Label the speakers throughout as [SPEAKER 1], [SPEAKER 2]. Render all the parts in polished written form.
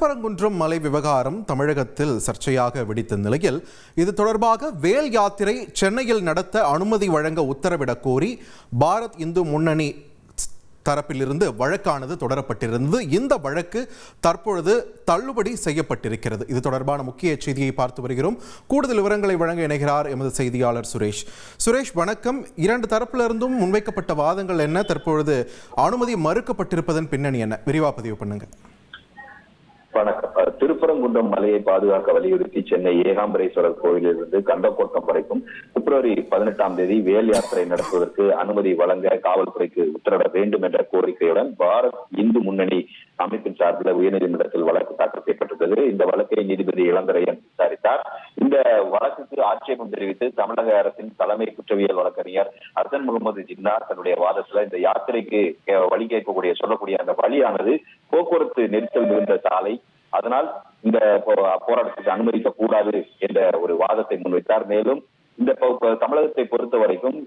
[SPEAKER 1] திருப்பரங்குன்றம் மலை விவகாரம் தமிழகத்தில் சர்ச்சையாக வெடித்த நிலையில் இது தொடர்பாக வேல் யாத்திரை சென்னையில் நடத்த அனுமதி வழங்க உத்தரவிடக் கோரி பாரத் இந்து முன்னணி தரப்பிலிருந்து வழக்கானது தொடரப்பட்டிருந்தது. இந்த வழக்கு தற்பொழுது தள்ளுபடி செய்யப்பட்டிருக்கிறது. இது தொடர்பான முக்கிய செய்தியை பார்த்து வருகிறோம். கூடுதல் விவரங்களை வழங்க இணைகிறார் எமது செய்தியாளர் சுரேஷ். சுரேஷ், வணக்கம். இரண்டு தரப்பிலிருந்தும் முன்வைக்கப்பட்ட வாதங்கள் என்ன? தற்பொழுது அனுமதி மறுக்கப்பட்டிருப்பதன் பின்னணி என்ன? விரிவாக பதிவு பண்ணுங்க.
[SPEAKER 2] வணக்கம். திருப்பரங்குன்றம் மலையை பாதுகாக்க வலியுறுத்தி சென்னை ஏகாம்பரேஸ்வரர் கோயிலிலிருந்து கந்தக்கோட்டம் வரைக்கும் பிப்ரவரி 18ஆம் தேதி வேல் யாத்திரை நடத்துவதற்கு அனுமதி வழங்க காவல்துறைக்கு உத்தரவிட வேண்டும் என்ற கோரிக்கையுடன் பாரத் இந்து முன்னணி அமைப்பின் சார்பில் உயர்நீதிமன்றத்தில் வழக்கு தாக்கல் செய்யப்பட்டுள்ளது. இந்த வழக்கை நீதிபதி இளந்தரையன் விசாரித்தார். இந்த வழக்குக்கு ஆட்சேபம் தெரிவித்து தமிழக அரசின் தலைமை குற்றவியல் வழக்கறிஞர் ஹசன் முகமது ஜின்னா தன்னுடைய வாதத்துல இந்த யாத்திரைக்கு வழி கேட்கக்கூடிய சொல்லக்கூடிய அந்த வழியானது போக்குவரத்து நெரிசல் மிகுந்த சாலை, அதனால் இந்த போராட்டத்துக்கு அனுமதிக்க கூடாது என்ற ஒரு வாதத்தை முன்வைத்தார். மேலும் இந்த தமிழகத்தை பொறுத்த வரைக்கும்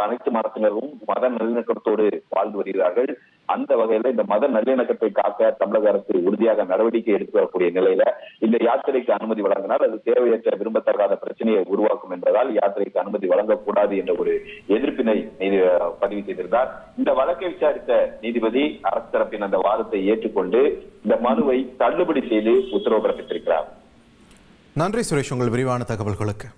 [SPEAKER 2] அனைத்து மதத்தினரும் மத நல்லிணக்கத்தோடு வாழ்ந்து வருகிறார்கள். அந்த வகையில இந்த மத நல்லிணக்கத்தை காக்க தமிழக அரசு உறுதியாக நடவடிக்கை எடுத்து வரக்கூடிய நிலையில இந்த யாத்திரைக்கு அனுமதி வழங்கினால் அது தேவையற்ற விரும்பத்தகாத பிரச்சனையை உருவாக்கும் என்பதால் யாத்திரைக்கு அனுமதி வழங்கக்கூடாது என்ற ஒரு எதிர்ப்பினை பதிவு செய்திருந்தார். இந்த வழக்கை விசாரித்த நீதிபதி அரசு தரப்பின் அந்த வாதத்தை ஏற்றுக்கொண்டு இந்த மனுவை தள்ளுபடி செய்து உத்தரவு பிறப்பித்திருக்கிறார்.
[SPEAKER 1] நன்றி சுரேஷ், உங்கள் விரிவான தகவல்களுக்கு.